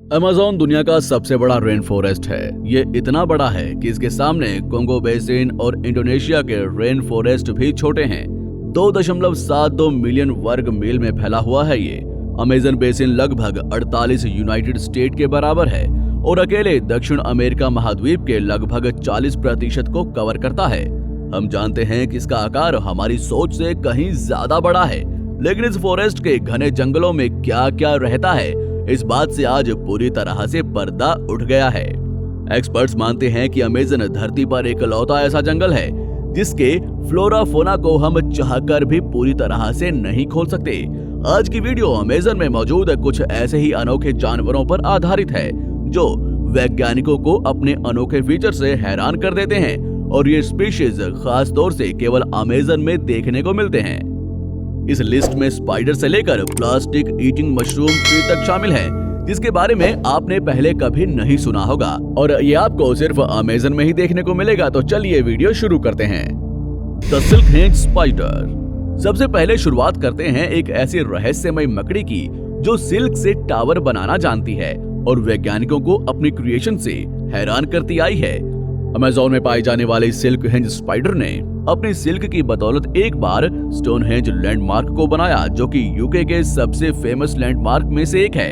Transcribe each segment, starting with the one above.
Amazon दुनिया का सबसे बड़ा रेन फॉरेस्ट है। ये इतना बड़ा है कि इसके सामने कोंगो बेसिन और इंडोनेशिया के रेन फॉरेस्ट भी छोटे हैं। 2.72 मिलियन वर्ग मील में फैला हुआ है ये। अमेज़न बेसिन लगभग 48 यूनाइटेड स्टेट के बराबर है और अकेले दक्षिण अमेरिका महाद्वीप के लगभग 40% को कवर करता है। हम जानते हैं कि इसका आकार हमारी सोच से कहीं ज्यादा बड़ा है, लेकिन इस फॉरेस्ट के घने जंगलों में क्या क्या रहता है, इस बात से आज पूरी तरह से पर्दा उठ गया है। एक्सपर्ट्स मानते हैं कि अमेज़न धरती पर इकलौता ऐसा जंगल है जिसके फ्लोरा फोना को हम चाहकर भी पूरी तरह से नहीं खोल सकते। आज की वीडियो अमेज़न में मौजूद कुछ ऐसे ही अनोखे जानवरों पर आधारित है जो वैज्ञानिकों को अपने अनोखे फीचर से हैरान कर देते हैं, और ये स्पीशीज खास तौर से केवल अमेज़न में देखने को मिलते हैं। इस लिस्ट में स्पाइडर से लेकर प्लास्टिक ईटिंग मशरूम ट्री तक शामिल है, जिसके बारे में आपने पहले कभी नहीं सुना होगा, और ये आपको सिर्फ अमेज़न में ही देखने को मिलेगा। तो चलिए वीडियो शुरू करते हैं। The silk hinge spider. सबसे पहले शुरुआत करते हैं एक ऐसी रहस्यमय मकड़ी की जो सिल्क से टावर बनाना जानती है और वैज्ञानिकों को अपनी क्रिएशन से हैरान करती आई है। अमेज़न में पाई जाने वाली सिल्क हिंज स्पाइडर ने अपनी सिल्क की बदौलत एक बार स्टोनहेंज लैंडमार्क को बनाया, जो कि यूके के सबसे फेमस लैंडमार्क में से एक है।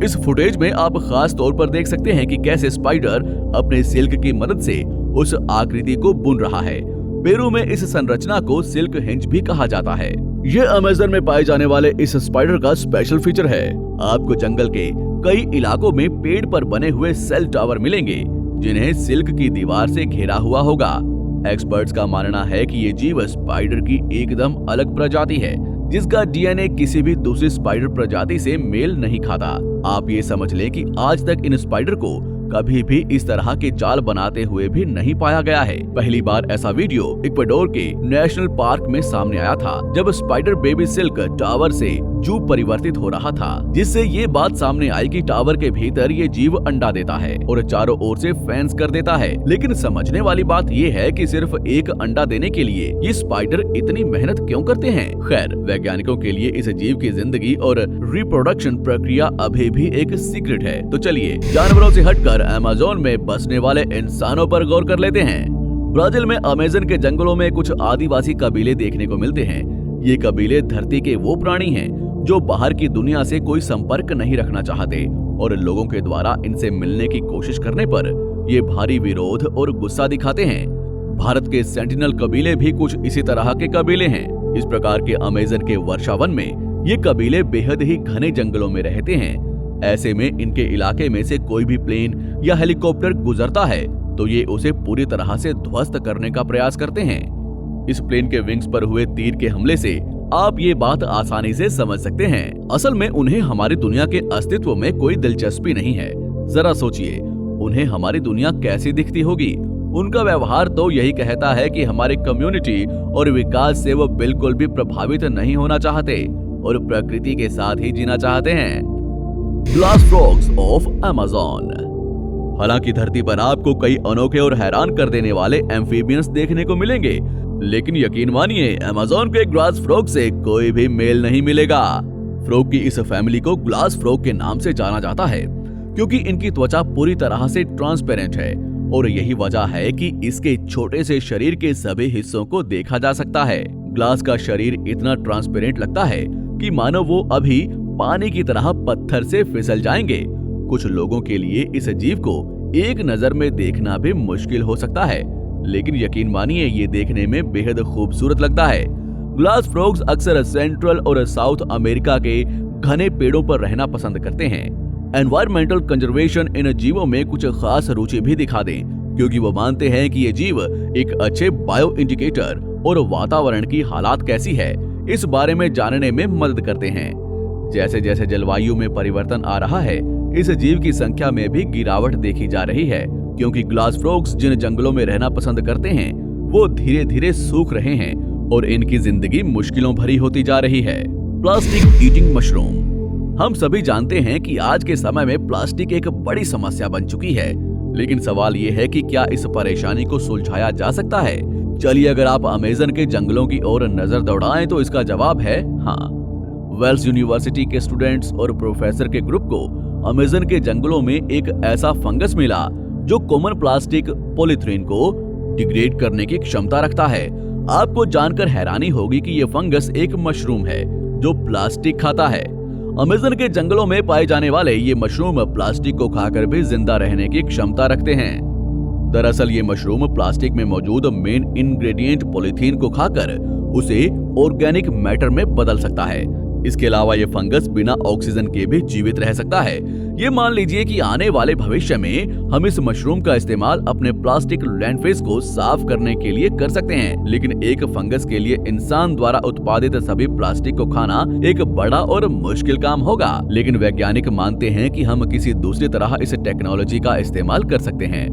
इस फुटेज में आप खास तौर पर देख सकते हैं कि कैसे स्पाइडर अपने सिल्क की मदद से उस आकृति को बुन रहा है। पेरू में इस संरचना को सिल्क हिंज भी कहा जाता है। ये अमेज़न में पाए जाने वाले इस स्पाइडर का स्पेशल फीचर है। आपको जंगल के कई इलाकों में पेड़ पर बने हुए सेल टावर मिलेंगे जिन्हें सिल्क की दीवार से घेरा हुआ होगा। एक्सपर्ट्स का मानना है कि ये जीव स्पाइडर की एकदम अलग प्रजाति है, जिसका डीएनए किसी भी दूसरी स्पाइडर प्रजाति से मेल नहीं खाता। आप ये समझ लें कि आज तक इन स्पाइडर को कभी भी इस तरह के जाल बनाते हुए भी नहीं पाया गया है। पहली बार ऐसा वीडियो इक्वाडोर के नेशनल पार्क में सामने आया था, जब स्पाइडर बेबी सिल्क टावर से जू परिवर्तित हो रहा था, जिससे ये बात सामने आई कि टावर के भीतर ये जीव अंडा देता है और चारों ओर से फेंस कर देता है। लेकिन समझने वाली बात ये है कि सिर्फ एक अंडा देने के लिए ये स्पाइडर इतनी मेहनत क्यों करते हैं। खैर, वैज्ञानिकों के लिए इस जीव की जिंदगी और रिप्रोडक्शन प्रक्रिया अभी भी एक सीक्रेट है। तो चलिए जानवरों से हटकर अमेज़न में बसने वाले इंसानों पर गौर कर लेते हैं। ब्राजील में अमेज़न के जंगलों में कुछ आदिवासी कबीले देखने को मिलते हैं। ये कबीले धरती के वो प्राणी हैं जो बाहर की दुनिया से कोई संपर्क नहीं रखना चाहते, और लोगों के द्वारा इनसे मिलने की कोशिश करने पर ये भारी विरोध और गुस्सा दिखाते हैं। भारत के सेंटिनल कबीले भी कुछ इसी तरह के कबीले हैं। इस प्रकार के अमेज़न के वर्षावन में ये कबीले बेहद ही घने जंगलों में रहते हैं। ऐसे में इनके इलाके में से कोई भी प्लेन या हेलीकॉप्टर गुजरता है तो ये उसे पूरी तरह से ध्वस्त करने का प्रयास करते हैं। इस प्लेन के विंग्स पर हुए तीर के हमले से आप ये बात आसानी से समझ सकते हैं। असल में उन्हें हमारी दुनिया के अस्तित्व में कोई दिलचस्पी नहीं है। जरा सोचिए, उन्हें हमारी दुनिया कैसी दिखती होगी। उनका व्यवहार तो यही कहता है कि हमारी कम्युनिटी और विकास से वो बिल्कुल भी प्रभावित नहीं होना चाहते और प्रकृति के साथ ही जीना चाहते हैं। Glass frogs of Amazon. हालांकि धरती पर आपको कई अनोखे और हैरान कर देने वाले एम्फीबियंस देखने को मिलेंगे, लेकिन यकीन मानिए अमेज़न के ग्लास फ्रॉग से कोई भी मेल नहीं मिलेगा। फ्रॉग की इस फैमिली को ग्लास फ्रॉग के नाम से जाना जाता है क्योंकि इनकी त्वचा पूरी तरह से ट्रांसपेरेंट है, और यही वजह है कि इसके छोटे से शरीर के सभी हिस्सों को देखा जा सकता है। ग्लास का शरीर इतना ट्रांसपेरेंट लगता है कि मानो वो अभी पानी की तरह पत्थर से फिसल जाएंगे। कुछ लोगों के लिए इस जीव को एक नजर में देखना भी मुश्किल हो सकता है, लेकिन यकीन मानिए ये देखने में बेहद खूबसूरत लगता है। ग्लास फ्रॉग्स अक्सर सेंट्रल और साउथ अमेरिका के घने पेड़ों पर रहना पसंद करते हैं। एनवायरमेंटल कंजर्वेशन इन जीवों में कुछ खास रुचि भी दिखा दें, क्योंकि वो मानते हैं कि ये जीव एक अच्छे बायो इंडिकेटर और वातावरण की हालात कैसी है इस बारे में जानने में मदद करते हैं। जैसे जैसे जलवायु में परिवर्तन आ रहा है, इस जीव की संख्या में भी गिरावट देखी जा रही है, क्योंकि ग्लास फ्रॉग्स जिन जंगलों में रहना पसंद करते हैं वो धीरे धीरे सूख रहे हैं और इनकी जिंदगी मुश्किलों भरी होती जा रही है। Plastic eating mushroom. हम सभी जानते हैं कि आज के समय में प्लास्टिक एक बड़ी समस्या बन चुकी है, लेकिन सवाल ये है कि क्या इस परेशानी को सुलझाया जा सकता है। चलिए अगर आप अमेज़न के जंगलों की ओर नजर दौड़ाएं तो इसका जवाब है हाँ। वेल्स यूनिवर्सिटी के स्टूडेंट्स और प्रोफेसर के ग्रुप को अमेज़न के जंगलों में एक ऐसा फंगस मिला जो कॉमन प्लास्टिक पॉलीथीन को डिग्रेड करने की क्षमता रखता है। आपको जानकर हैरानी होगी कि यह फंगस एक मशरूम है जो प्लास्टिक खाता है। अमेज़न के जंगलों में पाए जाने वाले ये मशरूम प्लास्टिक को खाकर भी जिंदा रहने की क्षमता रखते हैं। दरअसल ये मशरूम प्लास्टिक में मौजूद मेन इंग्रेडिएंट पॉलीथीन को खाकर उसे ऑर्गेनिक मैटर में बदल सकता है। इसके अलावा ये फंगस बिना ऑक्सीजन के भी जीवित रह सकता है। ये मान लीजिए कि आने वाले भविष्य में हम इस मशरूम का इस्तेमाल अपने प्लास्टिक लैंडफिल्स को साफ करने के लिए कर सकते हैं, लेकिन एक फंगस के लिए इंसान द्वारा उत्पादित सभी प्लास्टिक को खाना एक बड़ा और मुश्किल काम होगा। लेकिन वैज्ञानिक मानते हैं कि हम किसी दूसरी तरह इस टेक्नोलॉजी का इस्तेमाल कर सकते हैं।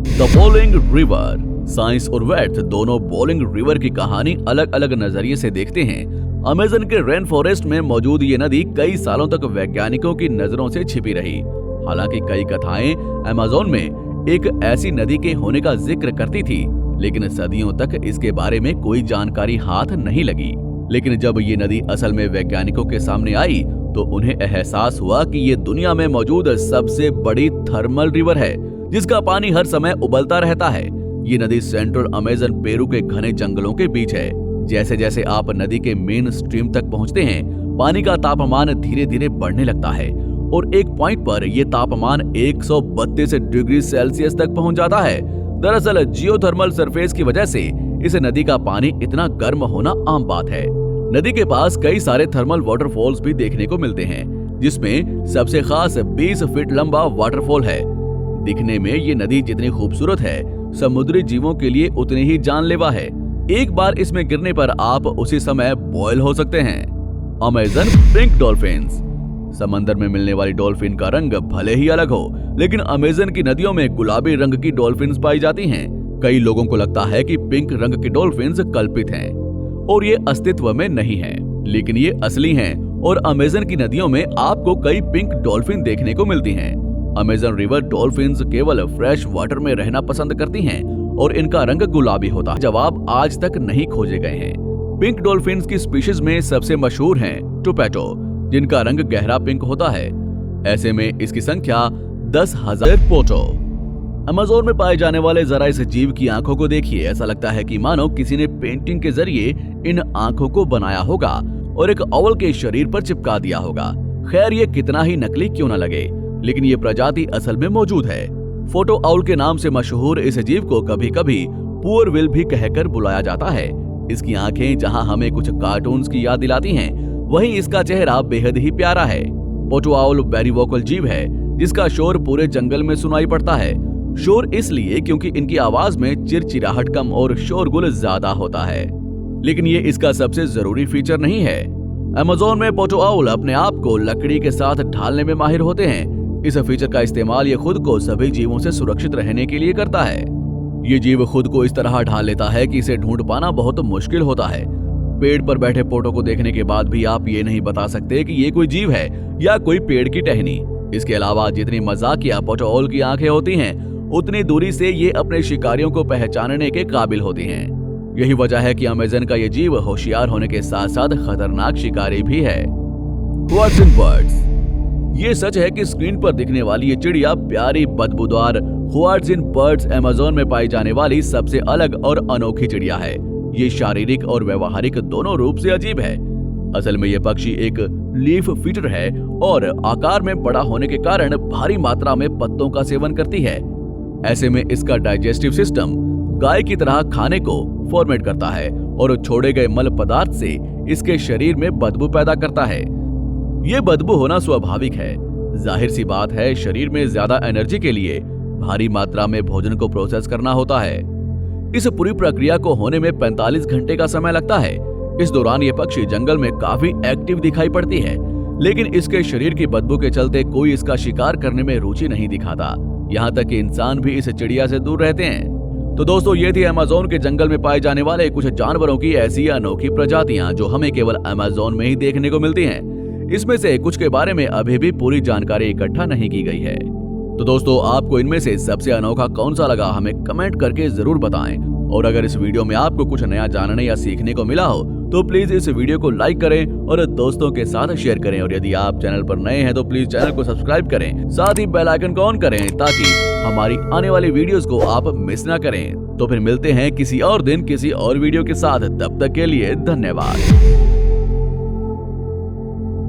The bowling river. साइंस और वैथ दोनों बोलिंग रिवर की कहानी अलग अलग नजरिए से देखते हैं। अमेज़न के रेन फॉरेस्ट में मौजूद ये नदी कई सालों तक वैज्ञानिकों की नजरों से छिपी रही। हालांकि कई कथाएं अमेज़न में एक ऐसी नदी के होने का जिक्र करती थी, लेकिन सदियों तक इसके बारे में कोई जानकारी हाथ नहीं लगी। लेकिन जब ये नदी असल में वैज्ञानिकों के सामने आई तो उन्हें एहसास हुआ कि ये दुनिया में मौजूद सबसे बड़ी थर्मल रिवर है जिसका पानी हर समय उबलता रहता है। ये नदी सेंट्रल अमेज़न पेरू के घने जंगलों के बीच है। जैसे जैसे आप नदी के मेन स्ट्रीम तक पहुंचते हैं, पानी का तापमान धीरे धीरे बढ़ने लगता है और एक पॉइंट पर यह तापमान 132 डिग्री सेल्सियस तक पहुंच जाता है। दरअसल जियोथर्मल सरफेस की वजह से इस नदी का पानी इतना गर्म होना आम बात है। नदी के पास कई सारे थर्मल वाटरफॉल्स भी देखने को मिलते हैं, जिसमें सबसे खास 20 फीट लंबा वाटरफॉल है। दिखने में ये नदी जितनी खूबसूरत है, समुद्री जीवों के लिए उतनी ही जानलेवा है। एक बार इसमें गिरने पर आप उसी समय बॉयल हो सकते हैं। Amazon pink dolphins. समंदर में मिलने वाली डॉल्फिन का रंग भले ही अलग हो, लेकिन अमेज़न की नदियों में गुलाबी रंग की डॉल्फिन्स पाई जाती हैं। कई लोगों को लगता है कि पिंक रंग की डॉल्फिन्स कल्पित हैं और ये अस्तित्व में नहीं है, लेकिन ये असली हैं और अमेज़न की नदियों में आपको कई पिंक डॉल्फिन देखने को मिलती हैं। अमेज़न रिवर डॉल्फिन्स केवल फ्रेश वाटर में रहना पसंद करती हैं और इनका रंग गुलाबी होता है। जवाब आज तक नहीं खोजे गए हैं। पिंक डॉल्फिन्स की स्पीशीज में सबसे मशहूर हैं टोपेटो, जिनका रंग गहरा पिंक होता है। ऐसे में इसकी संख्या 10,000 पोटो। अमेज़न में पाए जाने वाले जरा इस जीव की आंखों को देखिए। ऐसा लगता है कि मानो किसी ने पेंटिंग के जरिए इन आंखों को बनाया होगा और एक ओवल के शरीर पर चिपका दिया होगा। खैर, ये कितना ही नकली क्यों न लगे, लेकिन ये प्रजाति असल में मौजूद है। फोटो आउल के नाम से मशहूर इस जीव को कभी कभी पुअर विल भी कहकर बुलाया जाता है। इसकी आंखें जहां हमें कुछ कार्टून्स की याद दिलाती हैं, वहीं इसका चेहरा बेहद ही प्यारा है। फोटो आउल वेरी वोकल जीव है जिसका शोर पूरे जंगल में सुनाई पड़ता है। शोर इसलिए क्योंकि इनकी आवाज में चिरचिराहट कम और शोरगुल ज्यादा होता है, लेकिन ये इसका सबसे जरूरी फीचर नहीं है। अमेज़न में पोटो आउल अपने आप को लकड़ी के साथ ढालने में माहिर होते हैं। इस फीचर का इस्तेमाल ये खुद को सभी जीवों से सुरक्षित रहने के लिए करता है। ये जीव खुद को इस तरह ढाल लेता है कि इसे ढूंढ पाना बहुत मुश्किल होता है। पेड़ पर बैठे पोटो को देखने के बाद भी आप ये नहीं बता सकते कि ये कोई जीव है या कोई पेड़ की टहनी। इसके अलावा जितनी मजाकिया पोटो आउल की आंखें होती हैं, उतनी दूरी से ये अपने शिकारियों को पहचानने के काबिल होती हैं। यही वजह है कि अमेज़न का ये जीव होशियार होने के साथ साथ खतरनाक शिकारी भी है। हुआर्ट्ज़िन बर्ड्स। ये सच है कि स्क्रीन पर दिखने वाली ये चिड़िया प्यारी बदबूदार हुआर्ट्ज़िन बर्ड्स अमेज़न में पाई जाने वाली सबसे अलग और अनोखी चिड़िया है। ये शारीरिक और व्यवहारिक दोनों रूप से अजीब है। असल में ये पक्षी एक लीफ फीटर है और आकार में बड़ा होने के कारण भारी मात्रा में पत्तों का सेवन करती है। ऐसे में इसका डाइजेस्टिव सिस्टम गाय की तरह खाने को फॉर्मेट करता है और छोड़े गए मल पदार्थ से इसके शरीर में बदबू पैदा करता है। ये बदबू होना स्वाभाविक है। जाहिर सी बात है, शरीर में ज्यादा एनर्जी के लिए भारी मात्रा में भोजन को प्रोसेस करना होता है। इस पूरी प्रक्रिया को होने में 45 घंटे का समय लगता है। इस दौरान ये पक्षी जंगल में काफी एक्टिव दिखाई पड़ती है, लेकिन इसके शरीर की बदबू के चलते कोई इसका शिकार करने में रुचि नहीं दिखाता। यहाँ तक कि इंसान भी इस चिड़िया से दूर रहते हैं। तो दोस्तों, ये थी अमेज़न के जंगल में पाए जाने वाले कुछ जानवरों की ऐसी अनोखी प्रजातियां जो हमें केवल अमेज़न में ही देखने को मिलती हैं। इसमें से कुछ के बारे में अभी भी पूरी जानकारी इकट्ठा नहीं की गई है। तो दोस्तों, आपको इनमें से सबसे अनोखा कौन सा लगा, हमें कमेंट करके जरूर बताएं। और अगर इस वीडियो में आपको कुछ नया जानने या सीखने को मिला हो तो प्लीज इस वीडियो को लाइक करें और दोस्तों के साथ शेयर करें। और यदि आप चैनल पर नए हैं तो प्लीज चैनल को सब्सक्राइब करें, साथ ही बेल आइकन को ऑन करें ताकि हमारी आने वाली वीडियोस को आप मिस ना करें। तो फिर मिलते हैं किसी और दिन किसी और वीडियो के साथ, तब तक के लिए धन्यवाद।